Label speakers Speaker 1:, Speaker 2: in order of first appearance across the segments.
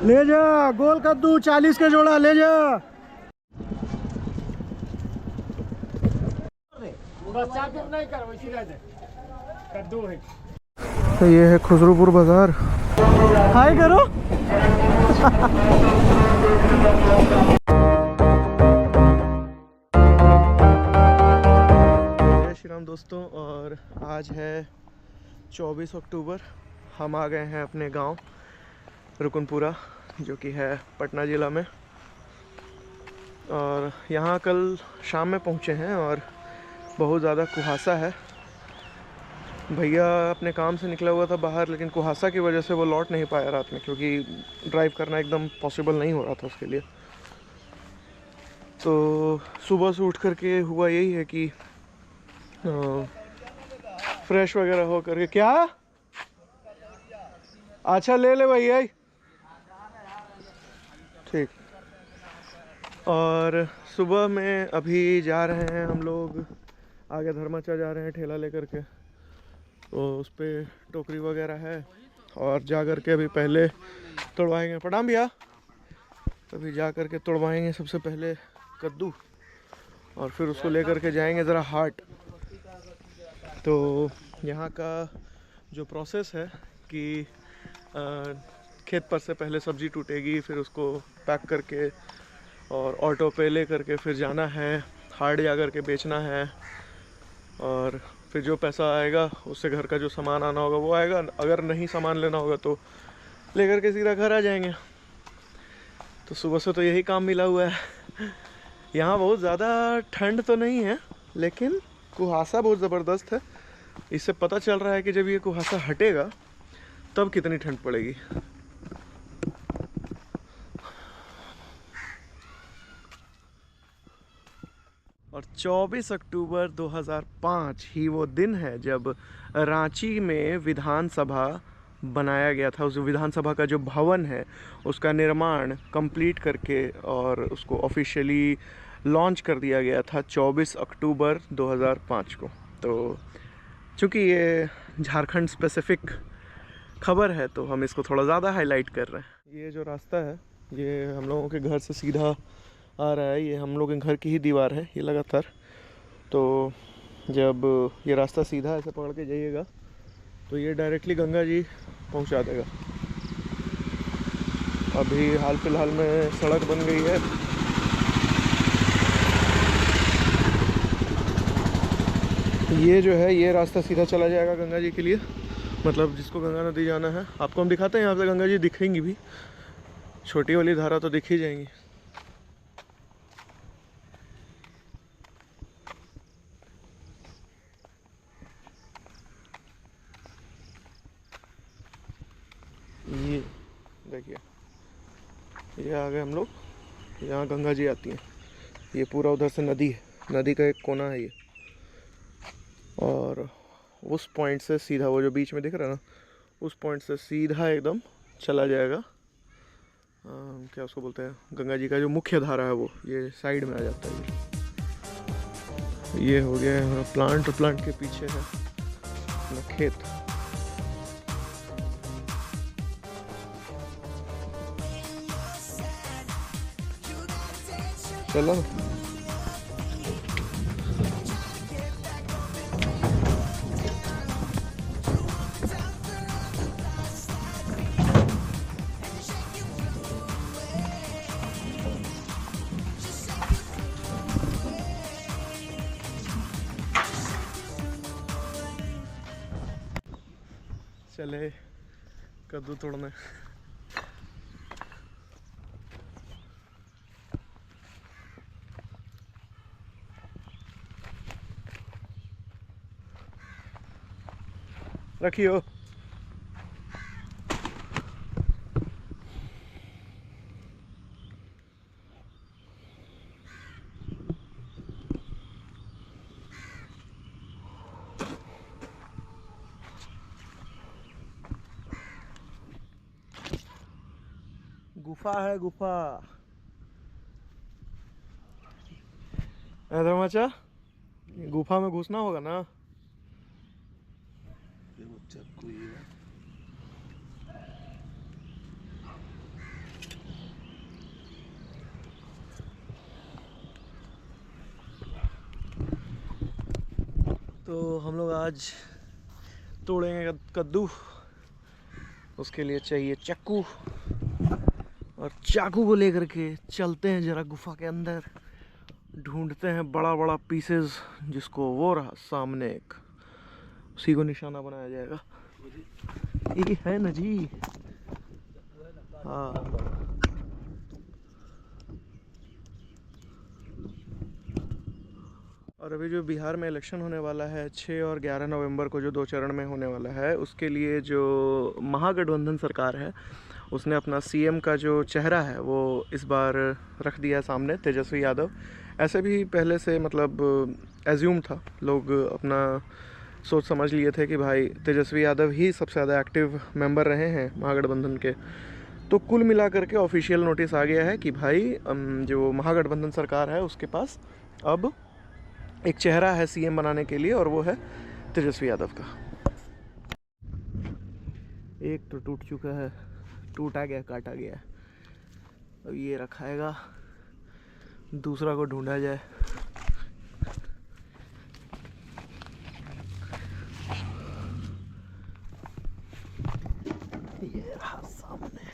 Speaker 1: ले जा गोल कद्दू 40 के जोड़ा ले जा। तो ये है खुसरूपुर बाजार। हाय करो। जय श्री राम दोस्तों, और आज है 24 अक्टूबर। हम आ गए हैं अपने गांव रुकनपुरा, जो कि है पटना ज़िला में। और यहाँ कल शाम में पहुँचे हैं और बहुत ज़्यादा कुहासा है। भैया अपने काम से निकला हुआ था बाहर, लेकिन कुहासा की वजह से वो लौट नहीं पाया रात में, क्योंकि ड्राइव करना एकदम पॉसिबल नहीं हो रहा था उसके लिए। तो सुबह से उठ करके हुआ यही है कि फ्रेश वगैरह हो करके। क्या अच्छा ले ले भैया, ठीक। और सुबह में अभी जा रहे हैं हम लोग आगे धर्माचा जा रहे हैं ठेला लेकर के। तो उस पर टोकरी वगैरह है और जा कर के अभी पहले तोड़वाएंगे। प्रणाम भैया। अभी जा कर के तोड़वाएंगे सबसे पहले कद्दू, और फिर उसको लेकर के जाएंगे ज़रा हाट। तो यहाँ का जो प्रोसेस है कि खेत पर से पहले सब्ज़ी टूटेगी, फिर उसको पैक करके और ऑटो पे ले करके फिर जाना है हाट, जा कर के बेचना है। और फिर जो पैसा आएगा उससे घर का जो सामान आना होगा वो आएगा। अगर नहीं सामान लेना होगा तो लेकर के सीधा घर आ जाएंगे। तो सुबह से तो यही काम मिला हुआ है। यहाँ बहुत ज़्यादा ठंड तो नहीं है, लेकिन कुहासा बहुत ज़बरदस्त है। इससे पता चल रहा है कि जब ये कुहासा हटेगा तब कितनी ठंड पड़ेगी। और 24 अक्टूबर 2005 ही वो दिन है जब रांची में विधानसभा बनाया गया था। उस विधानसभा का जो भवन है उसका निर्माण कंप्लीट करके और उसको ऑफिशियली लॉन्च कर दिया गया था 24 अक्टूबर 2005 को। तो चूँकि ये झारखंड स्पेसिफिक खबर है तो हम इसको थोड़ा ज़्यादा हाईलाइट कर रहे हैं। ये जो रास्ता है ये हम लोगों के घर से सीधा आ रहा है। ये हम लोग के घर की ही दीवार है ये लगातार। तो जब ये रास्ता सीधा ऐसे पकड़ के जाइएगा तो ये डायरेक्टली गंगा जी पहुंचा देगा। अभी हाल फिलहाल में सड़क बन गई है। ये जो है ये रास्ता सीधा चला जाएगा गंगा जी के लिए, मतलब जिसको गंगा नदी जाना है। आपको हम दिखाते हैं, यहाँ से गंगा जी दिखेंगी भी, छोटी वाली धारा तो दिख ही जाएंगी। ये देखिए, ये आ गए हम लोग। यहाँ गंगा जी आती हैं। ये पूरा उधर से नदी है, नदी का एक कोना है ये। और उस पॉइंट से सीधा वो जो बीच में दिख रहा है ना, उस पॉइंट से सीधा एकदम चला जाएगा। क्या उसको बोलते हैं, गंगा जी का जो मुख्य धारा है वो ये साइड में आ जाता है। ये हो गया है प्लांट, और प्लांट के पीछे है अपना खेत। चलो चले कद्दू तोड़ने। रखियो। गुफा है, गुफा। धर्माचा, गुफा में घुसना होगा ना। तो हम लोग आज तोड़ेंगे कद्दू। उसके लिए चाहिए चाकू, और चाकू को लेकर के चलते हैं जरा गुफा के अंदर, ढूंढते हैं बड़ा बड़ा पीसेस, जिसको वो रहा सामने एक, उसी को निशाना बनाया जाएगा। ये है ना जी। हाँ, और अभी जो बिहार में इलेक्शन होने वाला है 6 और 11 नवंबर को, जो 2 चरण में होने वाला है, उसके लिए जो महागठबंधन सरकार है उसने अपना सीएम का जो चेहरा है वो इस बार रख दिया है सामने, तेजस्वी यादव। ऐसे भी पहले से मतलब एज्यूम था, लोग अपना सोच समझ लिए थे कि भाई तेजस्वी यादव ही सबसे ज़्यादा एक्टिव मेंबर रहे हैं महागठबंधन के। तो कुल मिलाकर के ऑफिशियल नोटिस आ गया है कि भाई जो महागठबंधन सरकार है उसके पास अब एक चेहरा है सीएम बनाने के लिए, और वो है तेजस्वी यादव का। एक तो टूट चुका है, टूटा गया, काटा गया, अब ये रखाएगा, दूसरा को ढूंढा जाए। ये रहा सामने।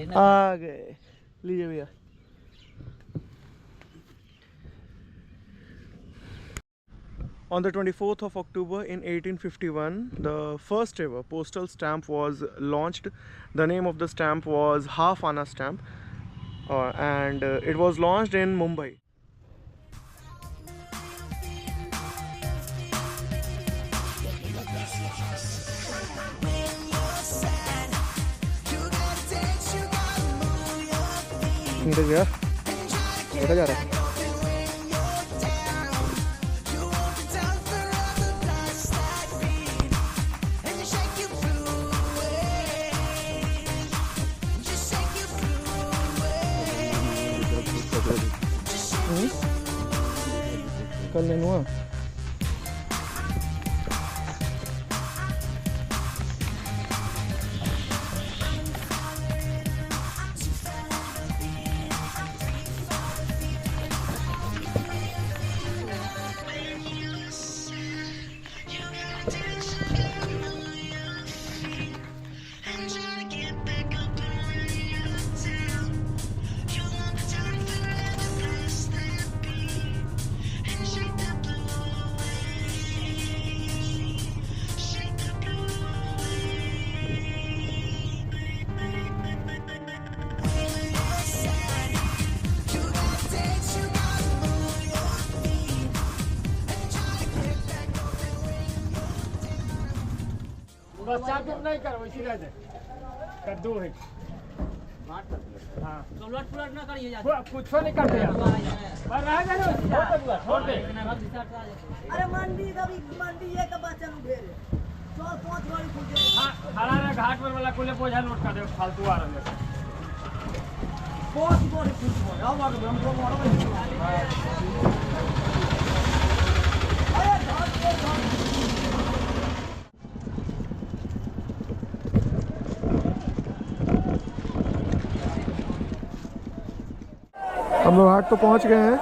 Speaker 1: आ गए, लीजिए भैया। On the 24th of October in 1851, the first ever postal stamp was launched. The name of the stamp was half Anna stamp, and it was launched in Mumbai. देखा जा रहा है। कल नहीं हुआ।
Speaker 2: बच्चा तुम नहीं करो, इसी रह जाए कद्दू है। हाँ
Speaker 3: पुलट ना करिए
Speaker 2: कुछ नहीं करते यार, पर रह गए छोड़ दे।
Speaker 4: अरे मंडी ये का बच्चा लोग घेरे 4-5 वाली पूछे।
Speaker 2: हाँ हरा रे घाट पर वाला कुले बोझा लोड कर दे, फालतू आ रहे हैं।
Speaker 4: बहुत बड़ी पूछ बोल आओ मारो हमको मारो। अरे घाट पे
Speaker 1: हम लोग हाट तो पहुंच गए हैं,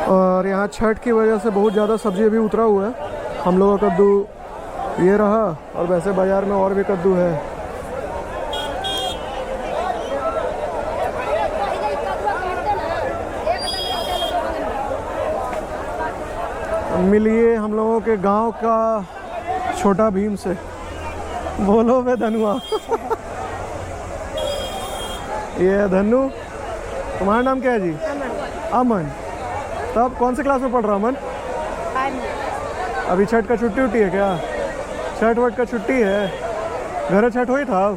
Speaker 1: और यहाँ छठ की वजह से बहुत ज़्यादा सब्जी अभी उतरा हुआ है। हम लोगों का कद्दू ये रहा, और वैसे बाज़ार में और भी कद्दू है। मिलिए हम लोगों के गांव का छोटा भीम से, बोलो वे धनुआ। ये धनु, तुम्हारा नाम क्या है जी? अमन। तब कौन से क्लास में पढ़ रहा अमन? अभी छठ का छुट्टी उट्टी है क्या? छठ वट का छुट्टी है, घर छठ हो ही था।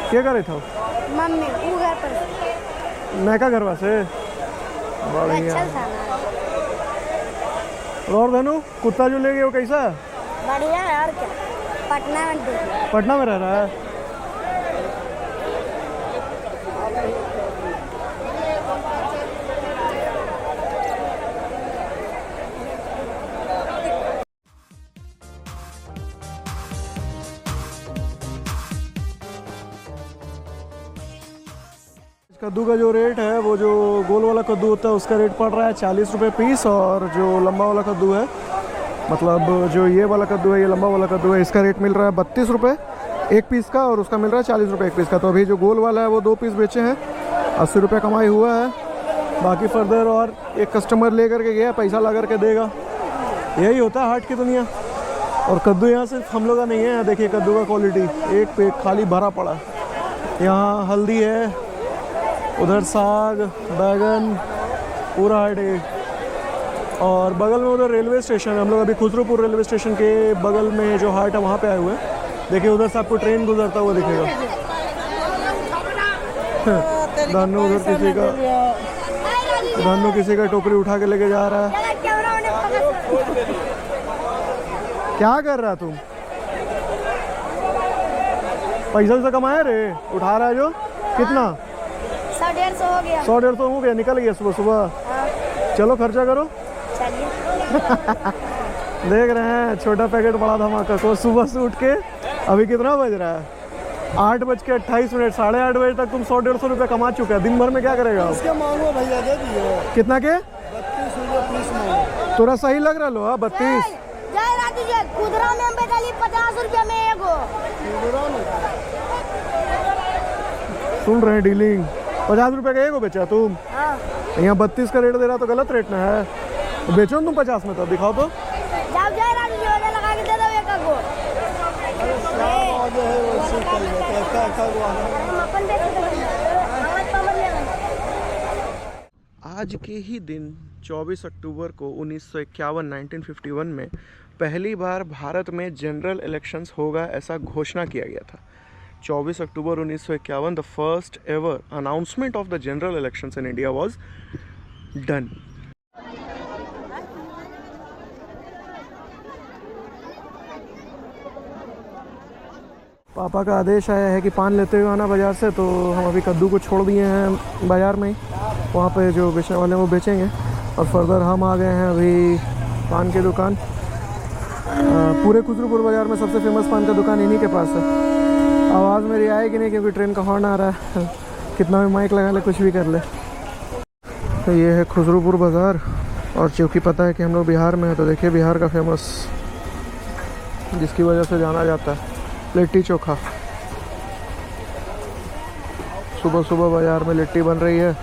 Speaker 1: क्या कर रहे था?
Speaker 5: मम्मी वो घर पर
Speaker 1: मैं का घरवा से बढ़िया। और धनु, कुत्ता जो ले गए वो कैसा?
Speaker 5: बढ़िया है, और क्या, पटना में
Speaker 1: पटना में रह रहा है। कद्दू का जो रेट है वो जो गोल वाला कद्दू होता है उसका रेट पड़ रहा है 40 रुपये पीस, और जो लंबा वाला कद्दू है, मतलब जो ये वाला कद्दू है, ये लंबा वाला कद्दू है, इसका रेट मिल रहा है 32 रुपये एक पीस का, और उसका मिल रहा है 40 रुपये एक पीस का। तो अभी जो गोल वाला है वो 2 पीस बेचे हैं, 80 रुपये कमाई हुआ है। बाकी फर्दर और एक कस्टमर ले करके गया, पैसा ला करके देगा। यही होता है हाट की दुनिया। और कद्दू यहाँ सिर्फ हम लोग का नहीं है, यहाँ देखिए कद्दू का क्वालिटी, एक पे खाली भरा पड़ा है। यहाँ हल्दी है, उधर साग, बैगन, पूरा हाट है। और बगल में उधर रेलवे स्टेशन है, हम लोग अभी खुसरूपुर रेलवे स्टेशन के बगल में जो हाट है वहाँ पे आए हुए हैं। देखिए उधर से आपको ट्रेन गुजरता हुआ दिखेगा। धानु उधर किसी का टोकरी उठा के लेके जा रहा है। क्या कर रहा तुम? पैसा से कमाया रे, उठा रहा है जो कितना?
Speaker 5: 150 हो गया।
Speaker 1: 100-150 हो गया, निकल गया सुबह सुबह। चलो खर्चा करो।
Speaker 5: चलिए।
Speaker 1: देख रहे हैं छोटा पैकेट बड़ा धमाका को सुबह से उठ के। अभी कितना बज रहा है? 8:28, 8:30 बजे तक तुम 100-150 रुपये कमा चुके हैं। दिन भर में क्या करेगा?
Speaker 2: मांगो भैया, दे दियो।
Speaker 1: कितना के?
Speaker 2: 32 रुपये पीस मांगो।
Speaker 1: थोड़ा सही लग रहा लो? 32
Speaker 5: जय राती जी, खुदरा में हम बेचाली 50 रुपया में एगो।
Speaker 1: सुन रहे हैं डीलिंग, 50 रुपये का एगो बेचा तुम?
Speaker 5: हाँ।
Speaker 1: यहाँ 32 का रेट दे रहा तो गलत रेट ना है। बेचो तुम 50 में, तो दिखाओ तो।
Speaker 5: जाओ जय राती जी, ऑर्डर लगा के दे दो एक को।
Speaker 1: आज के ही दिन 24 अक्टूबर को 1951 में पहली बार भारत में जनरल इलेक्शंस होगा ऐसा घोषणा किया गया था। 24 अक्टूबर 1951 the first ever announcement of the general elections in India was done. पापा का आदेश आया है कि पान लेते हुए आना बाज़ार से, तो हम अभी कद्दू को छोड़ दिए हैं बाज़ार में ही। वहाँ पे जो बेचने वाले हैं वो बेचेंगे, और फर्दर हम आ गए हैं अभी पान की दुकान। पूरे खुसरूपुर बाज़ार में सबसे फेमस पान का दुकान इन्हीं के पास है। आवाज़ मेरी आएगी नहीं क्योंकि ट्रेन का हॉर्न आ रहा है। कितना भी माइक लगा ले, कुछ भी कर ले। तो ये है खुसरूपुर बाज़ार, और चूँकि पता है कि हम लोग बिहार में हैं, तो देखिए बिहार का फेमस जिसकी वजह से जाना जाता है, लिट्टी चोखा। सुबह सुबह बाजार में लिट्टी बन रही है।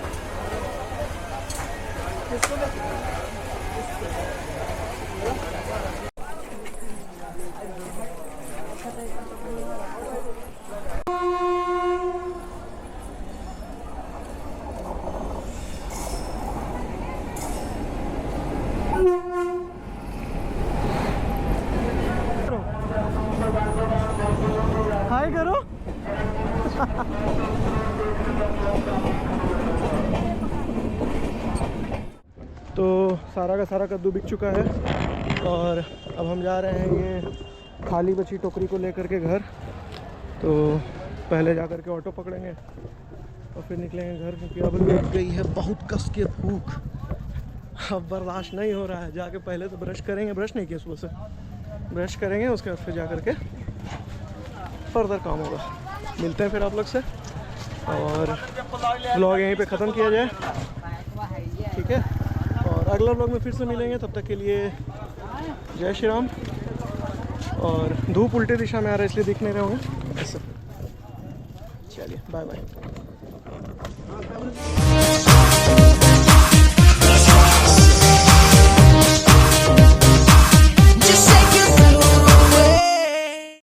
Speaker 1: हाय करो। तो सारा का सारा कद्दू बिक चुका है, और अब हम जा रहे हैं ये खाली बची टोकरी को लेकर के घर। तो पहले जा कर के ऑटो पकड़ेंगे और फिर निकलेंगे घर, क्योंकि अब लग गई है बहुत कस के भूख। अब बर्दाश्त नहीं हो रहा है। जाके पहले तो ब्रश करेंगे, ब्रश नहीं किया सुबह से, ब्रश करेंगे, उसके बाद फिर जा कर के फर्दर काम होगा। मिलते हैं फिर आप लोग से, और व्लॉग यहीं पे ख़त्म किया जाए, ठीक है? और अगला व्लॉग में फिर से मिलेंगे। तब तक के लिए जय श्री राम। और धूप उल्टी दिशा में आ रहा है इसलिए दिख नहीं रहे होंगे ऐसे। चलिए बाय बाय।